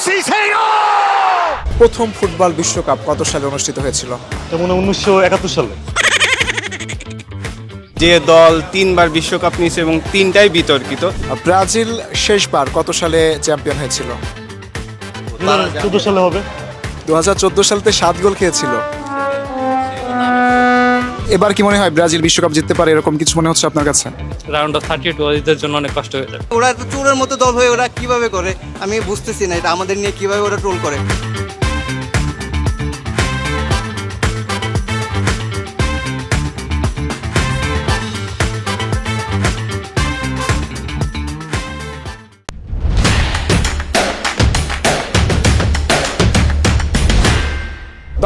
Messi saying, "Oh!" প্রথম football বিশ্বকাপ কত সালে অনুষ্ঠিত হয়েছিল? যেমন 1971 সালে। যে দল তিনবার বিশ্বকাপ নিয়েছে এবং তিনটাই বিতর্কিত। ব্রাজিল শেষবার কত সালে চ্যাম্পিয়ন হয়েছিল? 2014 সালে হবে। 2014 সালেতে 7 গোল খেয়েছিল। এবার কি মনে হয় ব্রাজিল বিশ্বকাপ জিততে পারে, এরকম কিছু মনে হচ্ছে আপনার কাছে? রাউন্ড অফ 32 ওদের জন্য অনেক কষ্ট হয়ে যাবে। ওরা তো চোরের মতো দল হয়ে ওরা কিভাবে করে আমি বুঝতেছি না, এটা আমাদের নিয়ে কিভাবে ওরা ট্রোল করে।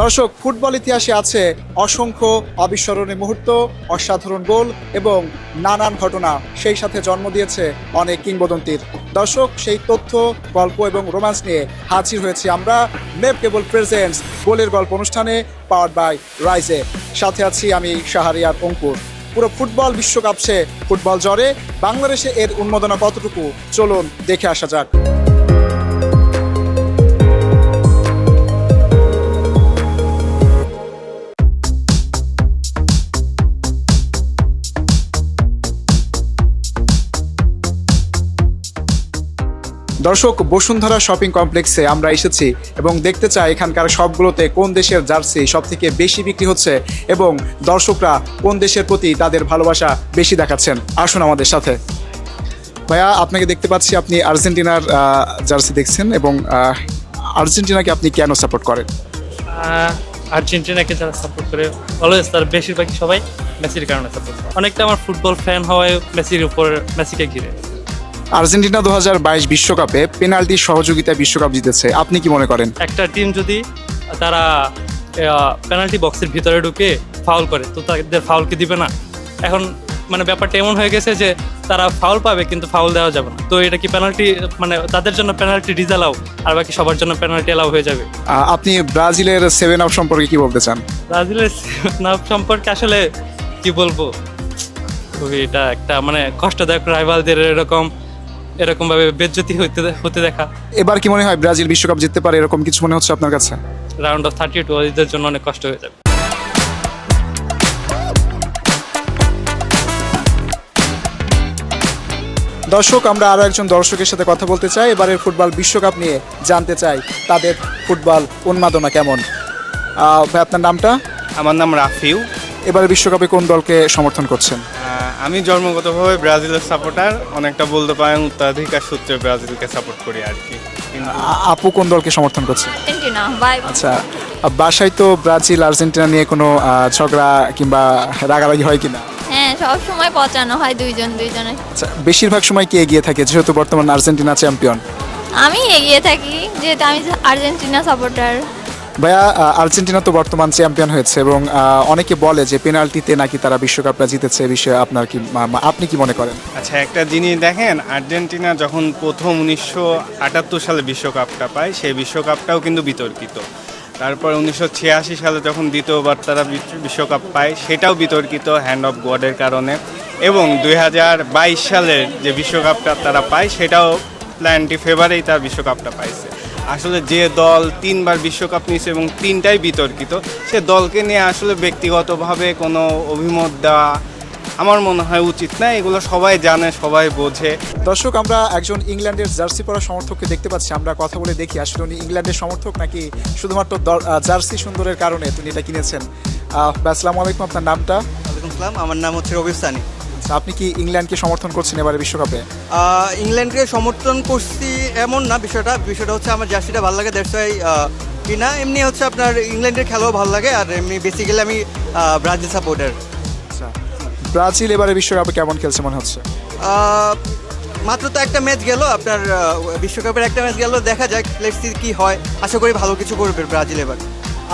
দর্শক, ফুটবল ইতিহাসে আছে অসংখ্য অবিস্মরণীয় মুহূর্ত, অসাধারণ গোল এবং নানান ঘটনা, সেই সাথে জন্ম দিয়েছে অনেক কিংবদন্তির। দর্শক, সেই তথ্য, গল্প এবং রোমান্স নিয়ে হাজির হয়েছি আমরা মেপ কেবল প্রেজেন্টস গোলের গল্প অনুষ্ঠানে, পাওয়ার্ড বাই রাইজে। সাথে আছি আমি শাহরিয়ার অঙ্কুর। পুরো ফুটবল বিশ্ব কাঁপছে ফুটবল জ্বরে, বাংলাদেশে এর উন্মাদনা কতটুকু চলুন দেখে আসা যাক। দর্শক, বসুন্ধরা শপিং কমপ্লেক্সে আমরা এসেছি এবং দেখতে চাই এখানকার সবগুলোতে কোন দেশের জার্সি সব থেকে বেশি বিক্রি হচ্ছে এবং দর্শকরা কোন দেশের প্রতি তাদের ভালোবাসা বেশি দেখাচ্ছেন। আসুন আমাদের সাথে। ভাইয়া, আপনাকে দেখতে পাচ্ছি আপনি আর্জেন্টিনার জার্সি দেখছেন এবং আর্জেন্টিনাকে আপনি কেন সাপোর্ট করেন? আর্জেন্টিনাকে যারা সাপোর্ট করে অলওয়েজ তার বেশিরভাগই সবাই মেসির কারণে সাপোর্ট করে। অনেকটা আমার ফুটবল ফ্যান হওয়ায় মেসির উপর, মেসিকে ঘিরে। আর্জেন্টিনা 2022 বিশ্বকাপে পেনাল্টির সহযোগিতায় বিশ্বকাপ জিতেছে, আপনি কি মনে করেন? একটা টিম যদি তারা পেনাল্টি বক্সের ভিতরে ঢুকে ফাউল করে তো তাদের ফাউলকে দিবে না? এখন মানে ব্যাপারটা এমন হয়ে গেছে যে তারা ফাউল পাবে কিন্তু ফাউল দেওয়া যাবে না। তো এটা কি পেনাল্টি, মানে তাদের জন্য পেনাল্টি ডিসঅ্যালাউ আর বাকি সবার জন্য পেনাল্টি অ্যালাউ হয়ে যাবে? আপনি ব্রাজিলের 7 আপ সম্পর্কে কি বলতে চান? ব্রাজিলের নাম সম্পর্কে আসলে কি বলবো, খুবই এটা একটা মানে কষ্টদায়ক, রাইভালদের এরকম ভাবে বেজ্জতি হতে দেখা। এবার কি মনে হয় ব্রাজিল বিশ্বকাপ জিততে পারে, এরকম কিছু মনে হচ্ছে আপনার কাছে? রাউন্ড অফ 32 ওদের জন্য অনেক কষ্ট হয়ে যাবে। দর্শক, আমরা আরো একজন দর্শকের সাথে কথা বলতে চাই, এবারের ফুটবল বিশ্বকাপ নিয়ে জানতে চাই তাদের ফুটবল উন্মাদনা কেমন। ভাই, আপনার নামটা? আমার নাম রাফিউ। এবারে বিশ্বকাপে কোন দলকে সমর্থন করছেন? আমি জন্মগতভাবে ব্রাজিলের সাপোর্টার, অনেকটা বলতে পারেন উত্তরাধিকার সূত্রে ব্রাজিলকে সাপোর্ট করি আর কি। কিন্তু আপু কোন দলকে সমর্থন করছে? আর্জেন্টিনা। বাই। আচ্ছা, বাসায় তো ব্রাজিল আর্জেন্টিনা নিয়ে কোনো ঝগড়া কিংবা রাগারাগি হয় কিনা? হ্যাঁ, সব সময় পচানো হয় দুইজনে। আচ্ছা, বেশিরভাগ সময় কি এগিয়ে থাকে যেহেতু বর্তমান আর্জেন্টিনা চ্যাম্পিয়ন? আমি এগিয়ে থাকি যেহেতু আমি আর্জেন্টিনা সাপোর্টার। ভাইয়া, আর্জেন্টিনা তো বর্তমান চ্যাম্পিয়ন হয়েছে এবং অনেকে বলে যে পেনাল্টিতে নাকি তারা বিশ্বকাপটা জিতেছে, এ বিষয়ে আপনি কি মনে করেন? আচ্ছা, একটা জিনিস দেখেন, আর্জেন্টিনা যখন প্রথম 1978 সালে বিশ্বকাপটা পায়, সেই বিশ্বকাপটাও কিন্তু বিতর্কিত। তারপর 1986 সালে যখন দ্বিতীয়বার তারা বিশ্বকাপ পায়, সেটাও বিতর্কিত হ্যান্ড অফ গডের কারণে। এবং 2022 সালের যে বিশ্বকাপটা তারা পায়, সেটাও প্ল্যান্টি ফেভারেই তার বিশ্বকাপটা পাইছে। আসলে যে দল তিনবার বিশ্বকাপ নিয়েছে এবং তিনটাই বিতর্কিত, সে দলকে নিয়ে আসলে ব্যক্তিগতভাবে কোনো অভিমত দেওয়া আমার মনে হয় উচিত না। এগুলো সবাই জানে, সবাই বোঝে। দর্শক, আমরা একজন ইংল্যান্ডের জার্সি পরা সমর্থককে দেখতে পাচ্ছি, আমরা কথা বলে দেখি আসলে উনি ইংল্যান্ডের সমর্থক নাকি শুধুমাত্র জার্সি সুন্দরের কারণে তিনি এটা কিনেছেন। আসসালামু আলাইকুম, আপনার নামটা? ওয়ালাইকুম আসসালাম, আমার নাম হচ্ছে রবিউল সানি। আপনি কি ইংল্যান্ডকে সমর্থন করছেন এবারে বিশ্বকাপে? ইংল্যান্ডকে সমর্থন করছি এমন না, বিষয়টা হচ্ছে আমার জার্সিটা ভালো লাগে, দ্যাটস ওয়াই কিনা। এমনি হচ্ছে আপনার ইংল্যান্ডের খেলাও ভালো লাগে, আর এমনি বেসিক্যালি আমি ব্রাজিল সাপোর্টার। আচ্ছা, ব্রাজিল এবারে বিশ্বকাপে কেমন খেলছে মনে হচ্ছে? মাত্র তো একটা ম্যাচ গেল, আপনার বিশ্বকাপের একটা ম্যাচ গেল, দেখা যাক লেটস সি কি হয়। আশা করি ভালো কিছু করবে ব্রাজিল এবার।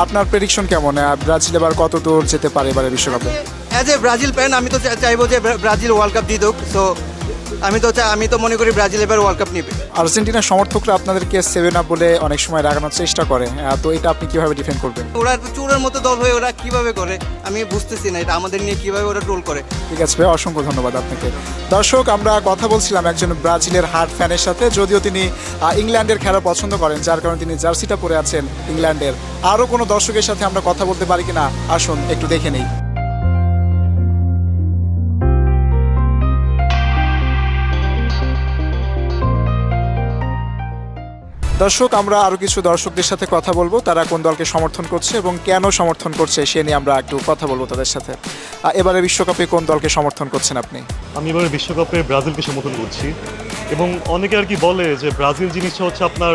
আপনার প্রেডিকশন কেমন, ব্রাজিল এবার কত দূর যেতে পারে এবারে বিশ্বকাপে? অ্যাজ এ ব্রাজিল ফ্যান আমি তো চাইবো যে ব্রাজিল ওয়ার্ল্ড কাপ জিতুক। সো আমি তো মনে করি ব্রাজিল এবার ওয়ার্ল্ড কাপ নেবে। আর্জেন্টিনার সমর্থকরা আপনাদেরকে 7 আপ বলে অনেক সময় রাগানোর চেষ্টা করে, তো এটা আপনি কিভাবে ডিফেন্ড করবেন? ওরা চুরের মতো দল হয়ে ওরা কিভাবে করে আমি বুঝতেছি না, এটা আমাদের নিয়ে কিভাবে ওরা ট্রোল করে। ঠিক আছে ভাই, অসংখ্য ধন্যবাদ আপনাকে। দর্শক, আমরা কথা বলছিলাম একজন ব্রাজিলের হার্ট ফ্যানের সাথে, যদিও তিনি ইংল্যান্ডের খেলা পছন্দ করেন, যার কারণে তিনি জার্সিটা পরে আছেন ইংল্যান্ডের। আরও কোনো দর্শকের সাথে আমরা কথা বলতে পারি কিনা, আসুন একটু দেখে নেই। দর্শক, আমরা আরও কিছু দর্শকদের সাথে কথা বলবো, তারা কোন দলকে সমর্থন করছে এবং কেন সমর্থন করছে সে নিয়ে আমরা একটু কথা বলবো তাদের সাথে। এবারে বিশ্বকাপে কোন দলকে সমর্থন করছেন আপনি? আমি এবারে বিশ্বকাপে ব্রাজিলকে সমর্থন করছি এবং অনেকে আর কি বলে যে ব্রাজিল জিনিসটা হচ্ছে আপনার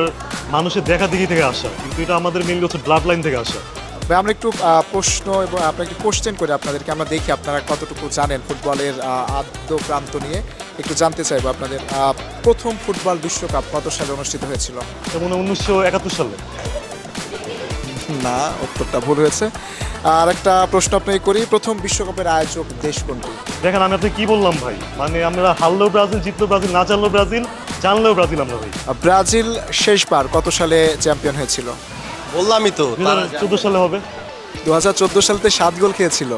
মানুষের দেখা দেখি থেকে আসা, কিন্তু এটা আমাদের মেনলি হচ্ছে ব্লাড লাইন থেকে আসা। ভাই, আমরা একটু প্রশ্ন এবং আপনাকে একটু কোশ্চেন করে আপনাদেরকে, আমরা দেখি আপনারা কতটুকু জানেন ফুটবলের আদ্য প্রান্ত নিয়ে। একটু জানতে চাইবো আপনাদের প্রথম ফুটবল বিশ্বকাপ কত সালে অনুষ্ঠিত হয়েছিল? যেমন 1971 সালে। না, উত্তরটা ভুল হয়েছে। আর একটা প্রশ্ন আপনাকে করি, প্রথম বিশ্বকাপের আয়োজক দেশ কোনটি? দেখেন আমি আপনাকে কি বললাম ভাই, মানে আমরা হারলেও ব্রাজিল, জিতলেও ব্রাজিল, না জানলেও ব্রাজিল, জানলেও ব্রাজিল আমরা ভাই। ব্রাজিল শেষবার কত সালে চ্যাম্পিয়ন হয়েছিল? বললামই তো 2014 সালে হবে। 2014 সালেতে 7 গোল খেয়েছিল।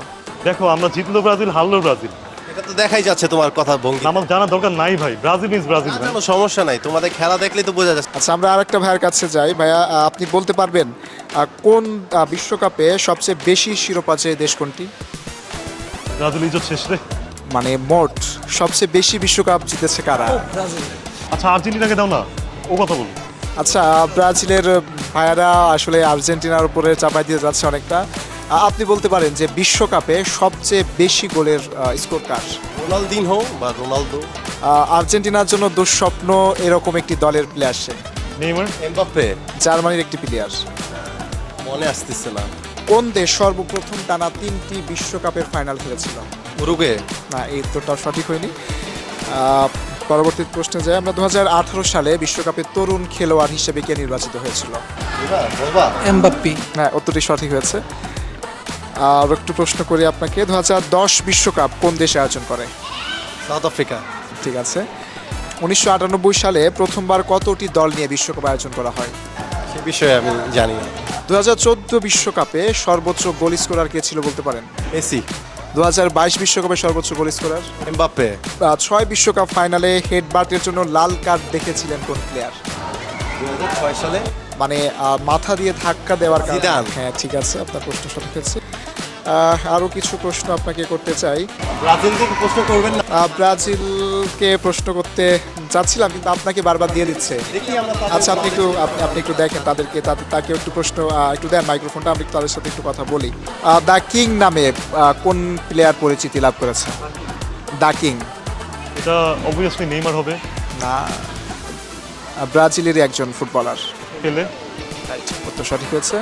দেখো আমরা জিতলেও ব্রাজিল, হারলেও ব্রাজিল। এটা তো দেখাই যাচ্ছে তোমার কথা ভঙ্গি। আমার জানা দরকার নাই ভাই, ব্রাজিল মিন্স ব্রাজিল ভাই। কোনো সমস্যা নাই, তোমাদের খেলা দেখলেই তো বোঝা যাচ্ছে। আচ্ছা, আমরা আরেকটা ভাইয়ের কাছে যাই। ভাইয়া, আপনি বলতে পারবেন কোন বিশ্বকাপে সবচেয়ে বেশি শিরোপা জয়ী দেশ কোনটি? ব্রাজিল ইজ্জত শেষ রে। মানে মোট সবচেয়ে বেশি বিশ্বকাপ জিতেছে কারা? আচ্ছা আর্জেন্টিনাকে দাও না, ও কথা বলুন। আচ্ছা, ব্রাজিলের ভাইয়ারা আসলে আর্জেন্টিনার উপরে চাপাই দিয়ে যাচ্ছে অনেকটা। আপনি বলতে পারেন যে বিশ্বকাপে সবচেয়ে বেশি গোলের স্কোর কার? রোনালদিনহো বা রোনালদো, আর্জেন্টিনার জন্য দুঃস্বপ্ন এরকম একটি দলের প্লেয়ার সে, নেইমার। এমবাপ্পে, জার্মানির একটি প্লেয়ার। মনে আসতেছে না। কোন দেশ সর্বপ্রথম টানা 3টি বিশ্বকাপের ফাইনাল খেলেছিল? উরুগুয়ে। না, এই উত্তরটা সঠিক হয়নি। পরবর্তী প্রশ্নে যাই আমরা। 2018 সালে বিশ্বকাপের তরুণ খেলোয়াড় হিসেবে কে নির্বাচিত হয়েছিল? বলবা এমবাপ্পে। হ্যাঁ, উত্তরটি সঠিক হয়েছে। আর একটু প্রশ্ন করি আপনাকে, 2010 বিশ্বকাপ কোন দেশে আয়োজন করে? South Africa. ঠিক আছে। 1998 সালে প্রথমবার কতটি দল নিয়ে বিশ্বকাপ আয়োজন করা হয়? সে বিষয়ে আমি জানি না। 2014 বিশ্বকাপে সর্বোচ্চ গোল স্কোরার কে ছিল বলতে পারেন? মেসি। 2022 বিশ্বকাপে সর্বোচ্চ গোল স্কোরার? এমবাপ্পে। 6 বিশ্বকাপ ফাইনালে হেডবাটের জন্য লাল কার্ড দেখেছিলেন কোন প্লেয়ার? 2006 সালে মানে মাথা দিয়ে ধাক্কা দেওয়ার কারণে। জিদান। হ্যাঁ, ঠিক আছে, আপনার প্রশ্ন সঠিক হয়েছে। আরও কিছু প্রশ্ন আপনাকে করতে চাই। ব্রাজিল থেকে প্রশ্ন করবেন না। ব্রাজিলকে প্রশ্ন করতে চাচ্ছিলাম, কিন্তু আপনাকে বারবার দিয়ে দিচ্ছে। দেখি আমরা তাদের আচ্ছা, আপনি একটু দেখেন তাদেরকে, তাকে একটু প্রশ্ন একটু দেন মাইক্রোফোনটা, আমি একটু তাদের সাথে একটু কথা বলি। দ্য কিং নামে কোন প্লেয়ার পরিচিতি লাভ করেছে? The king. এটা অবভিয়াসলি নেইমার হবে। না, ব্রাজিলেরই একজন ফুটবলার। পেলে। উত্তর সঠিক হয়েছে।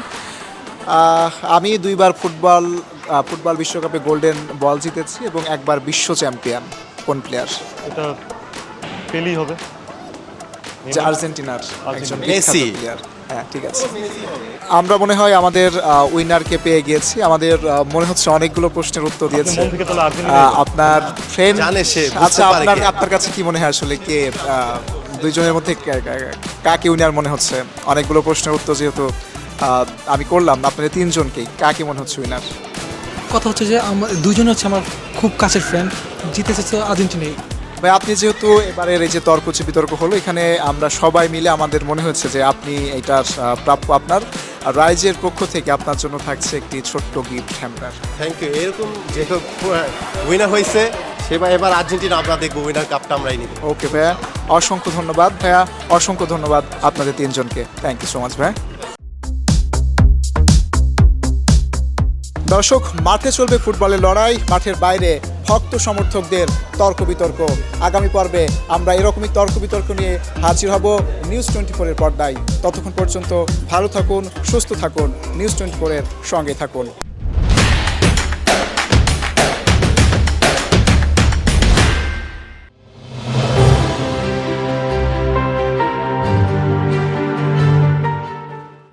আমি 2বার ফুটবল বিশ্বকাপে গোল্ডেন বল জিতেছি এবং একবার বিশ্ব চ্যাম্পিয়ন। কোন প্লেয়ার? এটা পেলেই হবে। যে আর্জেন্টিনার একজন মেসি। প্লেয়ার। হ্যাঁ, ঠিক আছে। আমরা মনে হয় আমাদের উইনারকে পেয়ে গিয়েছি। আমাদের মনে হচ্ছে অনেকগুলো প্রশ্নের উত্তর দিয়েছে মন থেকে তাহলে আর্জেন্টিনা। আপনার ফ্রেন্ড জানে সে, বুঝতে আচ্ছা, পারে কে। আপনার কাছে কি মনে হয় আসলে কে দুইজনের মধ্যে কাকে উইনার মনে হচ্ছে? অনেকগুলো প্রশ্নের উত্তর যেহেতু আমি করলাম, আপনাদের 3জনকেই কাকে মনে হচ্ছে উইনার? কথা হচ্ছে যে আমার দুজন হচ্ছে আমার খুব কাছের ফ্রেন্ড, জিতেছে তো আর্জেন্টিনাই। ভাই, আপনি যেহেতু এবারের এই যে বিতর্ক হলো, এখানে আমরা সবাই মিলে আমাদের মনে হচ্ছে যে আপনি এটার প্রাপ্য। আপনার রাইজের পক্ষ থেকে আপনার জন্য থাকছে একটি ছোট্ট গিফট হ্যাম্পার। Thank you. এরকম যে উইনার হয়েছে সেবার এবার আর্জেন্টিনা আমরা দেখবো, উইনার কাপটা আমরাই নিব। ওকে ভাইয়া, অসংখ্য ধন্যবাদ ভাইয়া, অসংখ্য ধন্যবাদ আপনাদের 3জনকে। থ্যাংক ইউ সো মাচ ভাইয়া। দর্শক, মাঠে চলবে ফুটবলের লড়াই, মাঠের বাইরে ভক্ত সমর্থকদের তর্ক বিতর্ক। আগামী পর্বে আমরা এরকমই তর্ক বিতর্ক নিয়ে হাজির হব নিউজ 24-এর পর্দায়। ততক্ষণ পর্যন্ত ভালো থাকুন, সুস্থ থাকুন, নিউজ 24-এর সঙ্গে থাকুন।